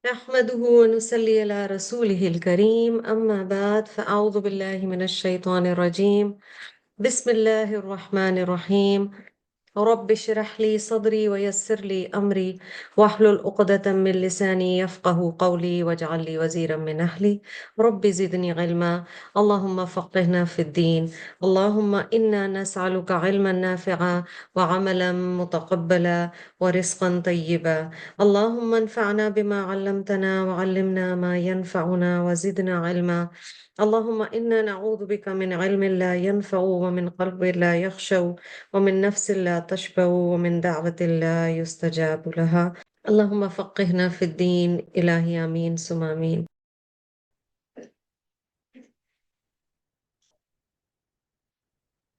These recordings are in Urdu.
نحمده ونصلي على رسوله الكريم أما بعد فأعوذ بالله من الشيطان الرجيم بسم الله الرحمن الرحيم رب اشرح لي صدري ويسر لي أمري واحلل عقدة من لساني يفقه قولي واجعل لي وزيرا من أهلي رب زدني علما اللهم فقهنا في الدين اللهم إنا نسألك علما نافعا وعملا متقبلا ورزقا طيبا اللهم انفعنا بما علمتنا وعلمنا ما ينفعنا وزدنا علما اللهم إنا نعوذ بك من علم لا ينفع ومن قلب لا يخشع ومن نفس لا تشبع ومن دعوة لا يستجاب لها اللهم فقهنا في الدين إلهي آمين ثم آمين.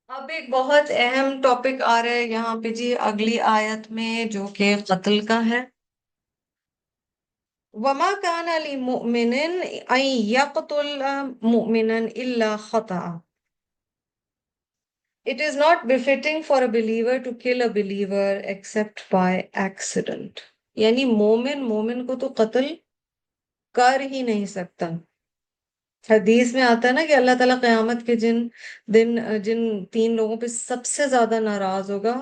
اب ایک بہت اہم ٹاپک آ رہا ہے یہاں پہ جی اگلی آیت میں جو کہ قتل کا ہے. وَمَا كَانَ لِمُؤْمِنٍ أَن يَقْتُلَ مُؤْمِنًا إِلَّا خَطَأً. It is not befitting for a believer to kill a believer except by accident. یعنی مومن مومن کو تو قتل کر ہی نہیں سکتا. حدیث میں آتا ہے نا کہ اللہ تعالیٰ قیامت کے جن 3 لوگوں پہ سب سے زیادہ ناراض ہوگا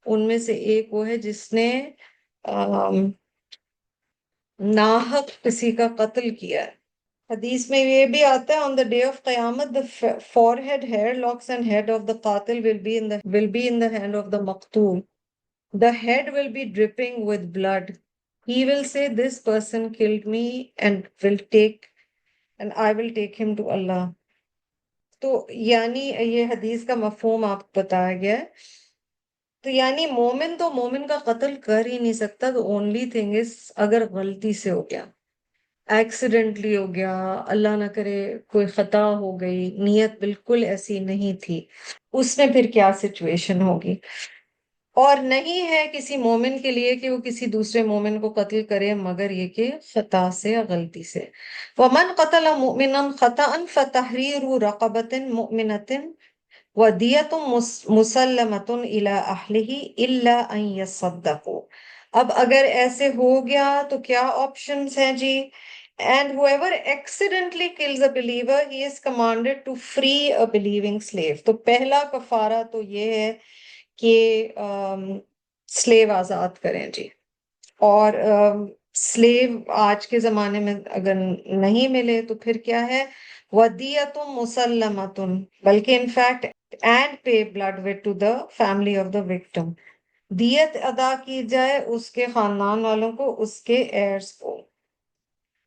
ان میں سے ایک وہ ہے جس نے آم، ناحق کسی کا قتل کیا ہے. حدیث میں یہ بھی آتا ہے on the day of قیامت the forehead hair locks and head of the قاتل will be in the hand of the مقتول. The head will be dripping with blood. He will say this person killed me and I will take him to Allah. تو یعنی یہ حدیث کا مفہوم آپ کو بتایا گیا ہے. تو یعنی مومن تو مومن کا قتل کر ہی نہیں سکتا. تو اونلی تھنگ از اگر غلطی سے ہو گیا, ایکسیڈنٹلی ہو گیا, اللہ نہ کرے کوئی خطا ہو گئی, نیت بالکل ایسی نہیں تھی, اس میں پھر کیا سچویشن ہوگی. اور نہیں ہے کسی مومن کے لیے کہ وہ کسی دوسرے مومن کو قتل کرے مگر یہ کہ خطا سے یا غلطی سے. وَمَنْ قَتَلَ مُؤْمِنًا خَطَأً فَتَحْرِيرُ رَقَبَةٍ مُؤْمِنَةٍ وَدِيَةٌ مُسَلَّمَةٌ إِلَىٰ أَهْلِهِ إِلَّا أَن يَصَّدَّقُوا. اب اگر ایسے ہو گیا تو کیا آپشنز ہیں جی؟ And whoever accidentally kills a believer, he is commanded to free a believing slave. تو پہلا کفارہ تو یہ ہے کہ سلیو آزاد کریں جی. اور سلیو آج کے زمانے میں اگر نہیں ملے تو پھر کیا ہے؟ ودیت مسلمت, بلکہ in fact and pay blood wit to the family of the victim. دیت ادا کی جائے اس کے خاندان والوں کو, اس کے heirs کو.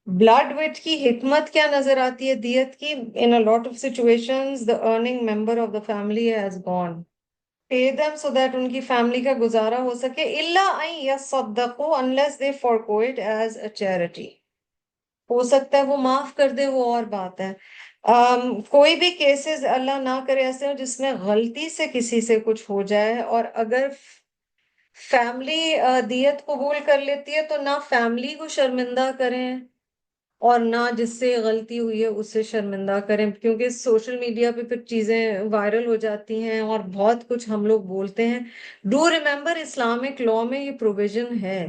بلڈ وٹ کی حکمت کیا نظر آتی ہے دیت کی؟ in a lot of situations the earning member of the family has gone. Pay them so that ان کی فیملی کا گزارا ہو سکے. إِلَّا أَن يَصَّدَّقُوا unless they forego it as a charity. ہو سکتا ہے وہ معاف کر دے, وہ اور بات ہے. کوئی بھی کیسز اللہ نہ کرے ایسے ہو جس میں غلطی سے کسی سے کچھ ہو جائے, اور اگر فیملی دیت قبول کر لیتی ہے تو نہ فیملی کو شرمندہ کریں اور نہ جس سے غلطی ہوئی ہے اس سے شرمندہ کریں, کیونکہ سوشل میڈیا پہ پھر چیزیں وائرل ہو جاتی ہیں اور بہت کچھ ہم لوگ بولتے ہیں. ڈو ریمبر اسلامک لاء میں یہ پروویژن ہے,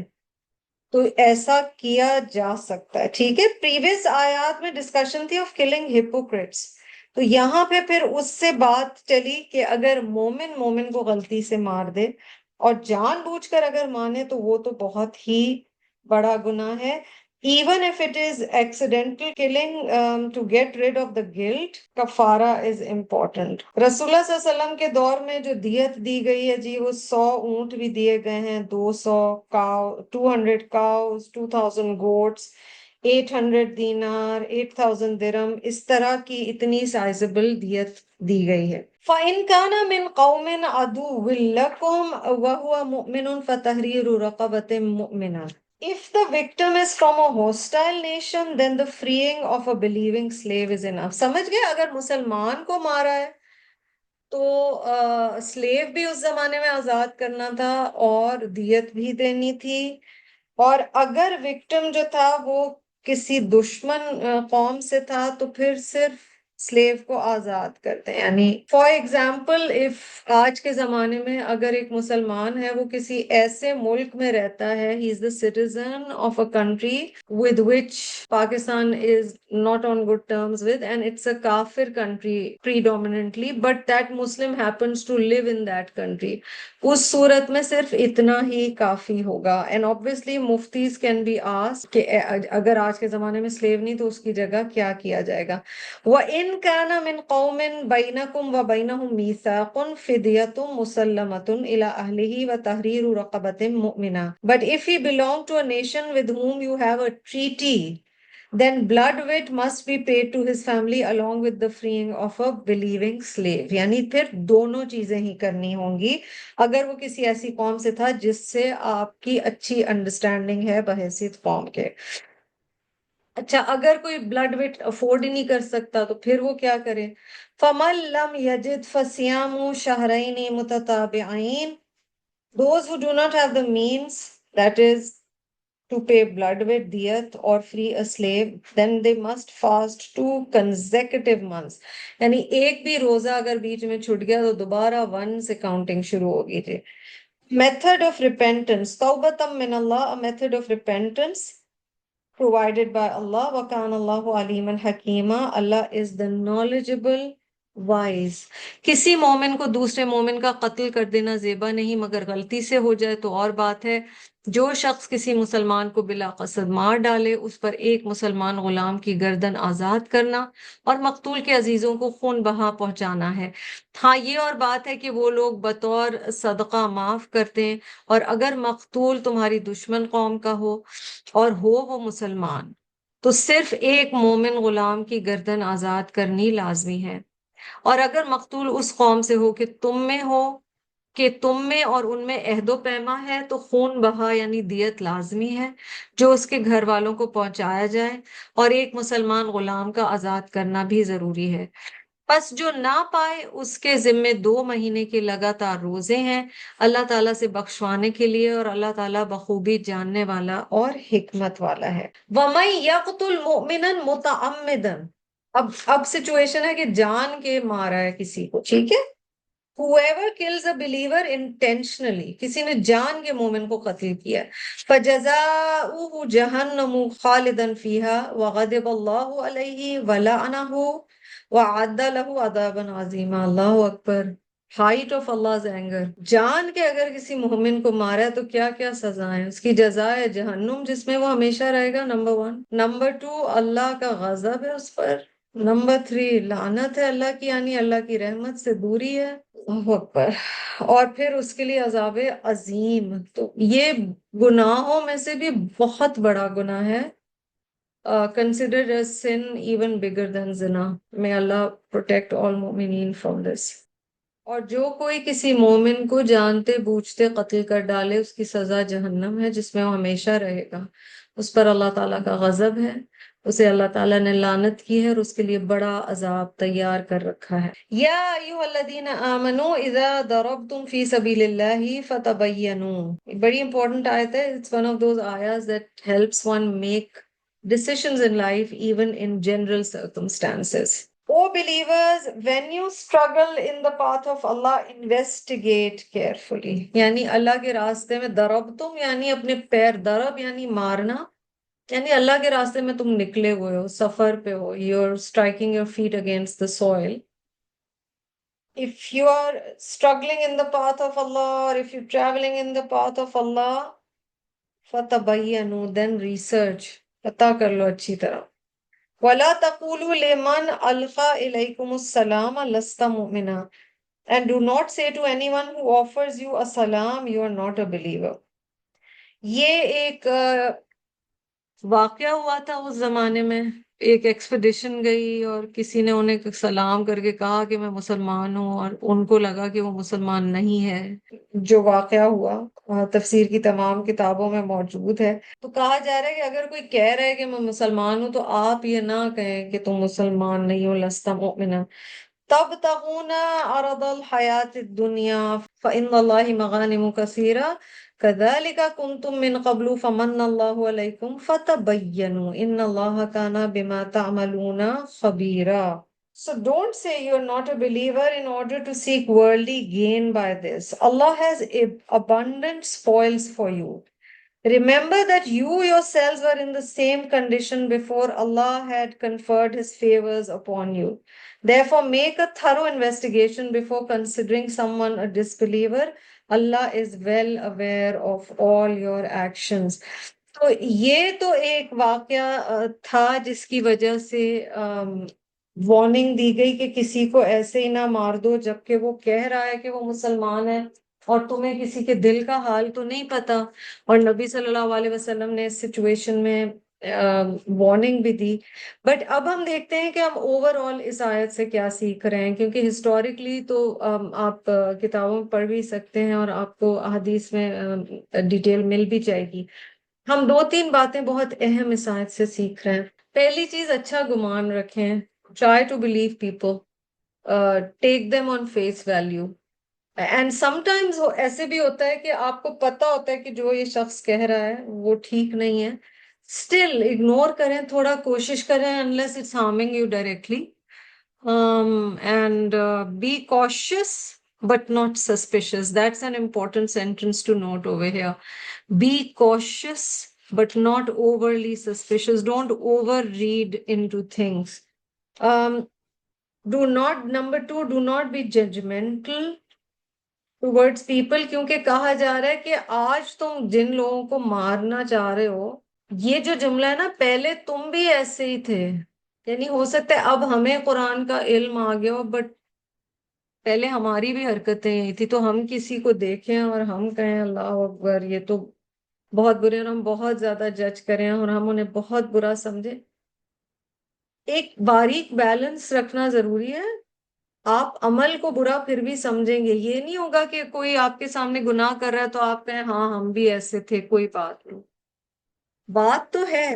تو ایسا کیا جا سکتا ہے. ٹھیک ہے, پریویس آیات میں ڈسکشن تھی آف کلنگ ہپوکریٹس, تو یہاں پہ پھر اس سے بات چلی کہ اگر مومن مومن کو غلطی سے مار دے اور جان بوجھ کر اگر مانے تو وہ تو بہت ہی بڑا گناہ ہے. Even if it is accidental killing, to get rid of the guilt, kafara is important. رسول اللہ صلی اللہ علیہ وسلم کے دور میں جو دیت دی گئی ہے جی, وہ 100 اونٹ بھی دیے گئے ہیں, 200 cow, 200 cows, 2000 goats, 800 دینار, 8000 درم, اس طرح کی اتنی سائزبل دیت دی گئی ہے. فَإِن كَانَ مِن قَوْمٍ عَدُوٍّ لَكُمْ وَهُوَ مُؤْمِنٌ فَتَحْرِيرُ رَقَبَةٍ مُؤْمِنَةٍ. If the victim is from a hostile nation, then the freeing of a believing slave is enough. سمجھ گئے؟ اگر مسلمان کو مارا ہے تو سلیو بھی اس زمانے میں آزاد کرنا تھا اور دیت بھی دینی تھی. اور اگر وکٹم جو تھا وہ کسی دشمن قوم سے تھا تو پھر صرف سلیو کو آزاد کرتے ہیں. یعنی فار ایگزامپل اف آج کے زمانے میں اگر ایک مسلمان ہے وہ کسی ایسے ملک میں رہتا ہے, he is the citizen of a country with which Pakistan is not on good terms with, and it's a kafir country predominantly, but that Muslim happens to live in that country. اس صورت میں صرف اتنا ہی کافی ہوگا. اینڈ obviously مفتیز کین بی asked کہ اگر آج کے زمانے میں سلیو نہیں تو اس کی جگہ کیا کیا جائے گا. وَإِن كَانَ مِن قَوْمٍ بَيْنَكُمْ وَبَيْنَهُمْ مِيثَاقٌ فِدْيَةٌ مُسَلَّمَةٌ إِلَىٰ أَهْلِهِ وَتَحْرِيرُ رَقَبَةٍ مُؤْمِنَةٍ. But if he belong to a nation with whom you have a treaty, then blood wit must be paid to his family along with the freeing of a believing slave. یعنی پھر دونوں چیزیں ہی کرنی ہوں گی اگر وہ کسی ایسی قوم سے تھا جس سے آپ کی اچھی انڈرسٹینڈنگ ہے بحیثیت قوم کے. اچھا, اگر کوئی بلڈ ویٹ افورڈ ہی نہیں کر سکتا تو پھر وہ کیا کرے؟ فَمَن لَمْ يَجِدْ فَصِيَامُ شَهْرَيْنِ مُتَتَابِعَيْنِ. Those who do not have the means, that is to pay blood with diyat or free a slave, then they must fast 2 consecutive months. یعنی ایک بھی روزہ اگر بیچ میں چھٹ گیا تو دوبارہ 1 سے کاؤنٹنگ شروع ہوگی جی. Method of repentance. توبۃ من اللہ, a method of repentance provided by Allah. وَكَانَ اللَّهُ عَلِيمًا حَكِيمًا. Allah is the knowledgeable, wise. کسی مومن کو دوسرے مومن کا قتل کر دینا زیبا نہیں, مگر غلطی سے ہو جائے تو اور بات ہے. جو شخص کسی مسلمان کو بلا قصد مار ڈالے اس پر ایک مسلمان غلام کی گردن آزاد کرنا اور مقتول کے عزیزوں کو خون بہا پہنچانا ہے. ہاں, یہ اور بات ہے کہ وہ لوگ بطور صدقہ معاف کرتے ہیں, اور اگر مقتول تمہاری دشمن قوم کا ہو اور ہو وہ مسلمان تو صرف ایک مومن غلام کی گردن آزاد کرنی لازمی ہے. اور اگر مقتول اس قوم سے ہو کہ تم میں اور ان میں عہد و پیما ہے تو خون بہا یعنی دیت لازمی ہے جو اس کے گھر والوں کو پہنچایا جائے, اور ایک مسلمان غلام کا آزاد کرنا بھی ضروری ہے. پس جو نہ پائے اس کے ذمے 2 مہینے کے لگاتار روزے ہیں اللہ تعالیٰ سے بخشوانے کے لیے, اور اللہ تعالیٰ بخوبی جاننے والا اور حکمت والا ہے. وَمَن يَقْتُلْ مُؤْمِنًا مُتَعَمِّدًا. اب سچویشن ہے کہ جان کے مارا ہے کسی کو, ٹھیک ہے. Whoever kills a believer intentionally, کسی نے جان کے مومن کو قتل کیا, فَجَزَاؤُهُ جَهَنَّمُ خَالِدًا فِيهَا وَغَضِبَ اللَّهُ عَلَيْهِ وَلَعَنَهُ وَأَعَدَّ لَهُ عَذَابًا عَظِيمًا. اللہ اکبر. Height of Allah's anger. جان کے اگر کسی مومن کو مارا ہے تو کیا کیا سزا ہے, اس کی جزا ہے جہنم جس میں وہ ہمیشہ رہے گا, نمبر 1. نمبر 2, اللہ کا غضب ہے اس پر. نمبر 3, لعنت ہے اللہ کی, یعنی اللہ کی رحمت سے دوری ہے. اللہ اکبر. اور پھر اس کے لیے عذاب عظیم. تو یہ گناہوں میں سے بھی بہت بڑا گناہ ہے. Considered a sin even bigger than zina. May Allah protect all mu'mineen from this. اور جو کوئی کسی مومن کو جانتے بوجھتے قتل کر ڈالے اس کی سزا جہنم ہے جس میں وہ ہمیشہ رہے گا. اس پر اللہ تعالیٰ کا غضب ہے, اسے اللہ تعالیٰ نے لعنت کی ہے اور اس کے لیے بڑا عذاب تیار کر رکھا ہے. یا ایھا الذین آمنوا اذا ضربتم فی سبیل اللہ فتبینوا. بڑی امپورٹنٹ آیت ہے. It's one of those ayahs that helps one make decisions in life even in general circumstances. O believers, when you struggle in the path of Allah, investigate carefully. یعنی اللہ کے راستے میں ضربتم یعنی اپنے پیر, ضرب یعنی مارنا, یعنی اللہ کے راستے میں تم نکلے ہوئے ہو, سفر پہ ہو, you're striking your feet against the soil. If you are struggling in the path of Allah, or if you're traveling in the path of Allah, فَتَبَيَّنُوا, then research, پتا کر لو اچھی طرح. وَلَا تَقُولُوا لِمَنْ أَلْقَى إِلَيْكُمُ السَّلَامَ لَسْتَ مُؤْمِنًا. And do not say to anyone who offers you a salam, you are not a believer. یہ ایک واقعہ ہوا تھا اس زمانے میں. ایک ایکسپیڈیشن گئی اور کسی نے انہیں سلام کر کے کہا کہ میں مسلمان ہوں, اور ان کو لگا کہ وہ مسلمان نہیں ہے. جو واقعہ ہوا تفسیر کی تمام کتابوں میں موجود ہے. تو کہا جا رہا ہے کہ اگر کوئی کہہ رہا ہے کہ میں مسلمان ہوں تو آپ یہ نہ کہیں کہ تم مسلمان نہیں ہو, لست مؤمنا. تبتغون عرض الحیات الدنیا فإن اللہ مغانم کثیرہ كذلك كنتم من قبل فمن الله عليكم فتبينوا ان الله كان بما تعملون خبيرا. So don't say you're not a believer in order to seek worldly gain by this. Allah has abundant spoils for you. Remember that you yourselves were in the same condition before Allah had conferred His favors upon you. Therefore, make a thorough investigation before considering someone a disbeliever. Allah is well aware of all your actions. تو یہ تو ایک واقعہ تھا جس کی وجہ سے وارننگ دی گئی کہ کسی کو ایسے ہی نہ مار دو جبکہ وہ کہہ رہا ہے کہ وہ مسلمان ہے اور تمہیں کسی کے دل کا حال تو نہیں پتا. اور نبی صلی اللہ علیہ وسلم نے اس سچویشن میں وارننگ بھی دی. بٹ اب ہم دیکھتے ہیں کہ ہم اوور آل اس آیت سے کیا سیکھ رہے ہیں، کیونکہ ہسٹوریکلی تو آپ کتابوں میں پڑھ بھی سکتے ہیں اور آپ کو احادیث میں ڈیٹیل مل بھی جائے گی. ہم 2-3 باتیں بہت اہم اس آیت سے سیکھ رہے ہیں. پہلی چیز، اچھا گمان رکھیں. Try to believe people, take them on face value. And sometimes ایسے بھی ہوتا ہے کہ آپ کو پتا ہوتا ہے کہ جو یہ شخص کہہ رہا ہے وہ ٹھیک نہیں ہے، اسٹل اگنور کریں، تھوڑا کوشش کریں unless it's harming you directly. And be cautious but not suspicious. That's an important sentence to note over here. Be cautious but not overly suspicious. Don't overread into things. Number 2, do not be judgmental towards people. کیونکہ کہا جا رہا ہے کہ آج تم جن لوگوں کو مارنا چاہ رہے ہو، یہ جو جملہ ہے نا، پہلے تم بھی ایسے ہی تھے. یعنی ہو سکتا ہے اب ہمیں قرآن کا علم آ گیا ہو، بٹ پہلے ہماری بھی حرکتیں یہی تھی. تو ہم کسی کو دیکھیں اور ہم کہیں اللہ اکبر یہ تو بہت برے، اور ہم بہت زیادہ جج کریں اور ہم انہیں بہت برا سمجھیں. ایک باریک بیلنس رکھنا ضروری ہے. آپ عمل کو برا پھر بھی سمجھیں گے. یہ نہیں ہوگا کہ کوئی آپ کے سامنے گناہ کر رہا ہے تو آپ کہیں ہاں ہم بھی ایسے تھے، کوئی بات نہیں. بات تو ہے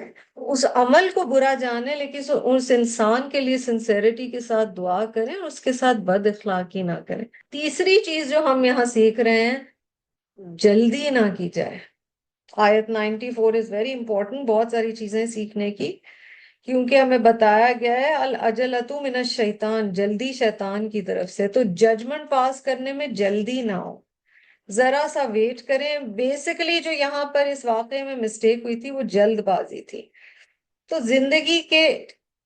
اس عمل کو برا جانے، لیکن اس انسان کے لیے سنسیریٹی کے ساتھ دعا کریں اور اس کے ساتھ بد اخلاقی نہ کریں. تیسری چیز جو ہم یہاں سیکھ رہے ہیں، جلدی نہ کی جائے. آیت 94 از ویری امپورٹنٹ، بہت ساری چیزیں سیکھنے کی، کیونکہ ہمیں بتایا گیا ہے العجلۃ من الشیطان، جلدی شیطان کی طرف سے. تو ججمنٹ پاس کرنے میں جلدی نہ ہو، ذرا سا ویٹ کریں. بیسیکلی جو یہاں پر اس واقعے میں مسٹیک ہوئی تھی وہ جلد بازی تھی. تو زندگی کے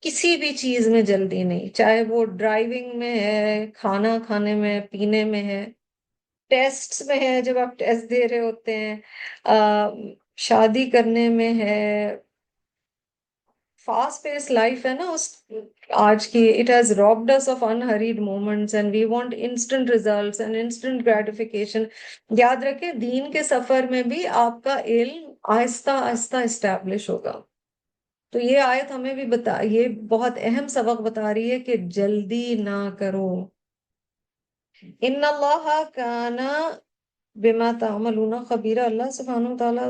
کسی بھی چیز میں جلدی نہیں، چاہے وہ ڈرائیونگ میں ہے، کھانا کھانے میں، پینے میں ہے، ٹیسٹ میں ہے جب آپ ٹیسٹ دے رہے ہوتے ہیں، شادی کرنے میں ہے. فاسٹ پیس لائف ہے نا اس آج کی. It has robbed us of unhurried moments and we want instant results and instant gratification. یاد رکھیں دین کے سفر میں بھی آپ کا علم آہستہ آہستہ اسٹیبلش ہوگا. تو یہ آیت ہمیں بھی یہ بہت اہم سبق بتا رہی ہے کہ جلدی نہ کرو. ان اللہ کان بما تعملون خبیرہ. اللہ سبحانہ وتعالیٰ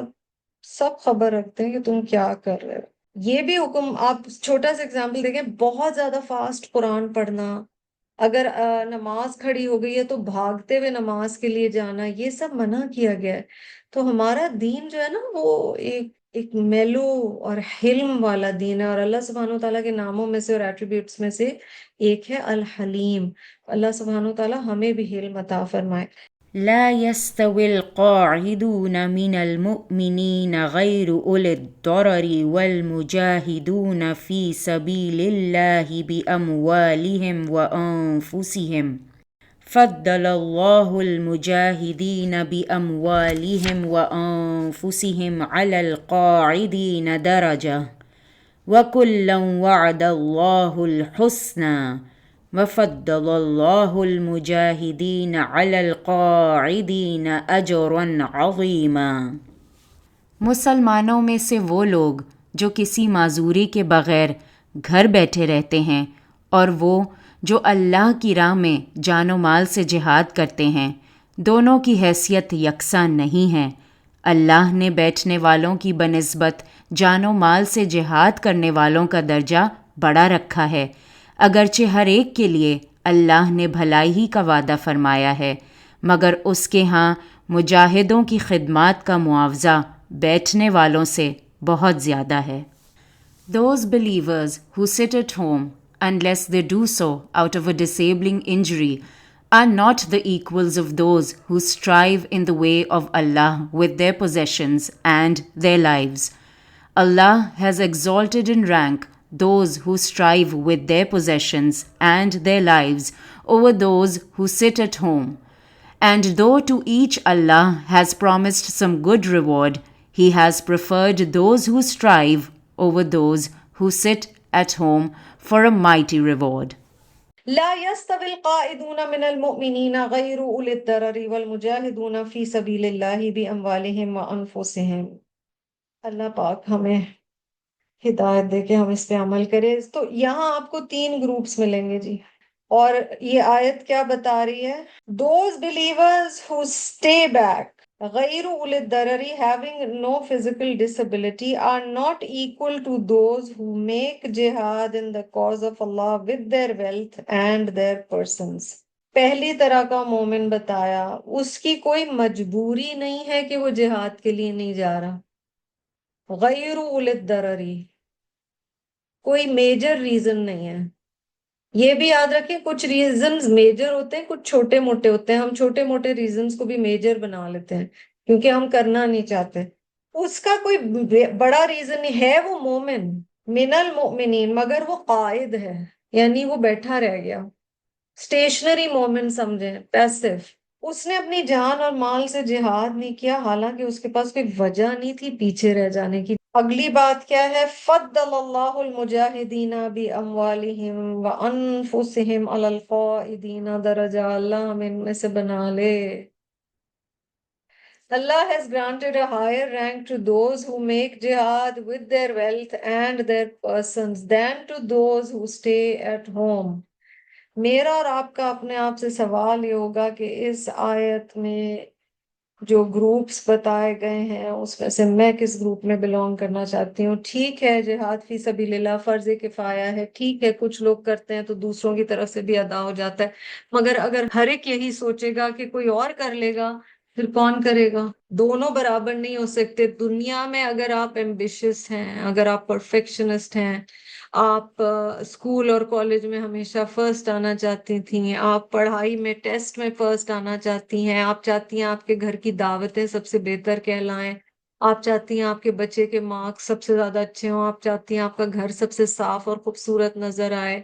سب خبر رکھتے ہیں کہ تم کیا کر رہے ہو. یہ بھی حکم، آپ چھوٹا سا اگزامپل دیکھیں، بہت زیادہ فاسٹ قرآن پڑھنا، اگر نماز کھڑی ہو گئی ہے تو بھاگتے ہوئے نماز کے لیے جانا، یہ سب منع کیا گیا ہے. تو ہمارا دین جو ہے نا وہ ایک میلو اور حلم والا دین ہے. اور اللہ سبحانہ وتعالیٰ کے ناموں میں سے اور ایٹریبیوٹس میں سے ایک ہے الحلیم. اللہ سبحانہ وتعالیٰ ہمیں بھی حلم عطا فرمائے. لا يستوي القاعدون من المؤمنين غير أولي الضرر والمجاهدون في سبيل الله بأموالهم وأنفسهم فضل الله المجاهدين بأموالهم وأنفسهم على القاعدين درجة وكلا وعد الله الحسنى وفضل الله المجاهدين على القاعدين أجرا عظيما. مسلمانوں میں سے وہ لوگ جو کسی معذوری کے بغیر گھر بیٹھے رہتے ہیں اور وہ جو اللہ کی راہ میں جان و مال سے جہاد کرتے ہیں، دونوں کی حیثیت یکساں نہیں ہے. اللہ نے بیٹھنے والوں کی بنسبت جان و مال سے جہاد کرنے والوں کا درجہ بڑا رکھا ہے، اگرچہ ہر ایک کے لیے اللہ نے بھلائی ہی کا وعدہ فرمایا ہے، مگر اس کے ہاں مجاہدوں کی خدمات کا معاوضہ بیٹھنے والوں سے بہت زیادہ ہے. Those believers who sit at home unless they do so out of a disabling injury, are not the equals of those who strive in the way of Allah with their possessions and their lives. Allah has exalted in rank those who strive with their possessions and their lives over those who sit at home. And though to each Allah has promised some good reward, He has preferred those who strive over those who sit at home for a mighty reward. لا يستوي القائدون من المؤمنين غير أولي الضرر والمجاهدون في سبيل الله بأموالهم وأنفسهم. اللہ پاک ہمیں ہدایت دے کے ہم اس پہ عمل کرے. تو یہاں آپ کو 3 گروپس ملیں گے جی. اور یہ آیت کیا بتا رہی ہے؟ Those believers who stay back, غیر اول الضرر, having no physical disability, are not equal to those who make jihad in the cause of Allah with their wealth and their persons. پہلی طرح کا مومن بتایا، اس کی کوئی مجبوری نہیں ہے کہ وہ جہاد کے لیے نہیں جا رہا. غیر اول الضرر، کوئی میجر ریزن نہیں ہے. یہ بھی یاد رکھیں کچھ ریزنز میجر ہوتے ہیں، کچھ چھوٹے موٹے ہوتے ہیں. ہم چھوٹے موٹے ریزنز کو بھی میجر بنا لیتے ہیں کیونکہ ہم کرنا نہیں چاہتے. اس کا کوئی بڑا ریزن نہیں ہے. وہ مومن من المؤمنین، مگر وہ قائد ہے، یعنی وہ بیٹھا رہ گیا. اسٹیشنری مومن سمجھیں، پیسو. اس نے اپنی جان اور مال سے جہاد نہیں کیا، حالانکہ اس کے پاس کوئی وجہ نہیں تھی پیچھے رہ جانے کی. اگلی بات کیا ہے؟ فضل اللہ المجاہدین باموالہم وانفسہم علی القائدین درجہ. اللہ ہمیں ان میں سے بنا لے. Allah has granted a higher rank to those who make jihad with their wealth and their persons than to those who stay at home. میرا اور آپ کا اپنے آپ سے سوال یہ ہوگا کہ اس آیت میں جو گروپس بتائے گئے ہیں اس میں سے میں کس گروپ میں بلونگ کرنا چاہتی ہوں. ٹھیک ہے جہاد فی سبیل اللہ فرض کفایہ ہے، ٹھیک ہے کچھ لوگ کرتے ہیں تو دوسروں کی طرف سے بھی ادا ہو جاتا ہے، مگر اگر ہر ایک یہی سوچے گا کہ کوئی اور کر لے گا پھر کون کرے گا؟ دونوں برابر نہیں ہو سکتے. دنیا میں اگر آپ ایمبیشس ہیں، اگر آپ پرفیکشنسٹ ہیں، آپ اسکول اور کالج میں ہمیشہ فرسٹ آنا چاہتی تھیں، آپ پڑھائی میں ٹیسٹ میں فرسٹ آنا چاہتی ہیں، آپ چاہتی ہیں آپ کے گھر کی دعوتیں سب سے بہتر کہلائیں، آپ چاہتی ہیں آپ کے بچے کے مارکس سب سے زیادہ اچھے ہوں، آپ چاہتی ہیں آپ کا گھر سب سے صاف اور خوبصورت نظر آئے،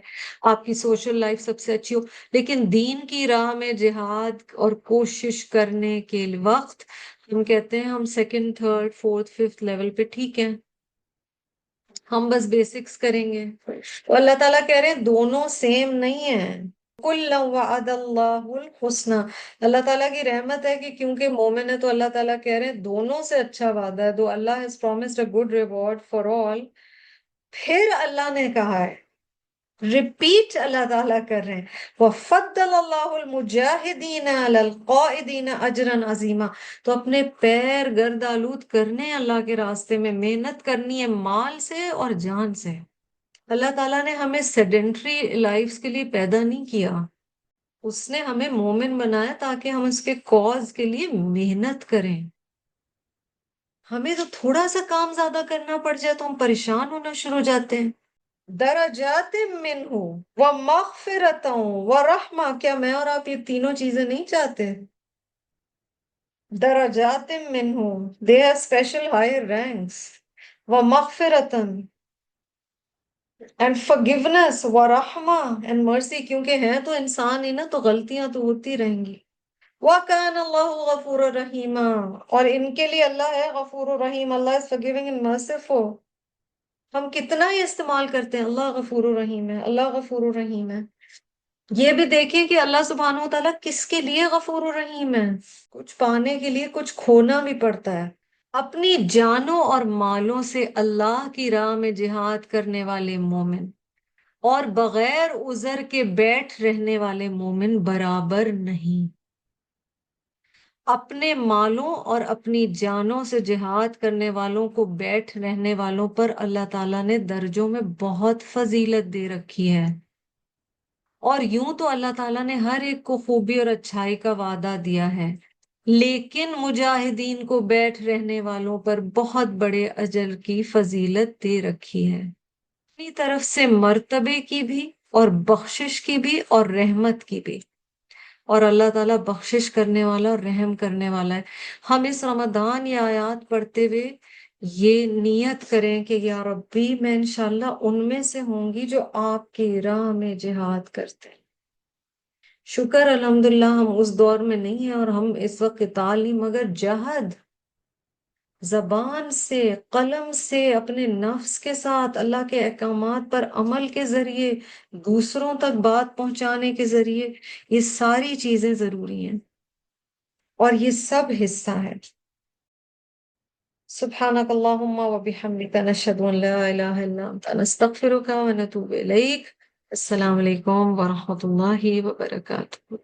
آپ کی سوشل لائف سب سے اچھی ہو، لیکن دین کی راہ میں جہاد اور کوشش کرنے کے وقت ہم کہتے ہیں ہم second third fourth fifth level پہ ٹھیک ہیں، ہم بس بیسکس کریں گے. تو اللہ تعالیٰ کہہ رہے ہیں دونوں سیم نہیں ہیں. کُلًا وعد اللہ الحسنى. اللہ تعالیٰ کی رحمت ہے کہ کیونکہ مومن ہے تو اللہ تعالیٰ کہہ رہے ہیں دونوں سے اچھا وعدہ ہے. دو اللہ has promised a good reward for all. پھر اللہ نے کہا ہے، ریپیٹ اللہ تعالیٰ کر رہے ہیں، وَفَضَّلَ اللَّهُ الْمُجَاهِدِينَ عَلَى الْقَائِدِينَ أَجْرًا عَظِيمًا. تو اپنے پیر گرد آلود کرنے اللہ کے راستے میں، محنت کرنی ہے مال سے اور جان سے. اللہ تعالیٰ نے ہمیں سیڈنٹری لائفز کے لیے پیدا نہیں کیا، اس نے ہمیں مومن بنایا تاکہ ہم اس کے کاز کے لیے محنت کریں. ہمیں تو تھوڑا سا کام زیادہ کرنا پڑ جائے تو ہم پریشان ہونا شروع ہو جاتے ہیں. درجات منہ ومغفرۃ ورحمہ. کیا میں اور آپ یہ تینوں چیزیں نہیں چاہتے؟ درجات منہ، they have special higher ranks. ومغفرۃ and forgiveness ورحمہ and mercy. کیونکہ ہیں تو انسان ہی نا، تو غلطیاں تو ہوتی رہیں گی. وَكَانَ اللَّهُ غَفُورًا رَحِيمًا. اور ان کے لیے اللہ ہے غفور الرحیم. اللہ is forgiving and merciful. ہم کتنا ہی استعمال کرتے ہیں اللہ غفور الرحیم ہے، اللہ غفور الرحیم ہے. یہ بھی دیکھیں کہ اللہ سبحانہ و تعالیٰ کس کے لیے غفور الرحیم ہے. کچھ پانے کے لیے کچھ کھونا بھی پڑتا ہے. اپنی جانوں اور مالوں سے اللہ کی راہ میں جہاد کرنے والے مومن اور بغیر عذر کے بیٹھ رہنے والے مومن برابر نہیں. اپنے مالوں اور اپنی جانوں سے جہاد کرنے والوں کو بیٹھ رہنے والوں پر اللہ تعالیٰ نے درجوں میں بہت فضیلت دے رکھی ہے. اور یوں تو اللہ تعالیٰ نے ہر ایک کو خوبی اور اچھائی کا وعدہ دیا ہے، لیکن مجاہدین کو بیٹھ رہنے والوں پر بہت بڑے اجر کی فضیلت دے رکھی ہے. اپنی طرف سے مرتبے کی بھی اور بخشش کی بھی اور رحمت کی بھی، اور اللہ تعالیٰ بخشش کرنے والا اور رحم کرنے والا ہے۔ ہم اس رمضان یہ آیات پڑھتے ہوئے یہ نیت کریں کہ یا ربی میں انشاءاللہ ان میں سے ہوں گی جو آپ کی راہ میں جہاد کرتے ہیں۔ شکر الحمدللہ ہم اس دور میں نہیں ہیں، اور ہم اس وقت قتال نہیں مگر جہاد، زبان سے، قلم سے، اپنے نفس کے ساتھ اللہ کے احکامات پر عمل کے ذریعے، دوسروں تک بات پہنچانے کے ذریعے، یہ ساری چیزیں ضروری ہیں اور یہ سب حصہ ہے۔ سبحانک اللہم و بحمدک نشہد ان لا الہ الا انت نستغفرک و نتوب الیک۔ السلام علیکم ورحمۃ اللہ وبرکاتہ۔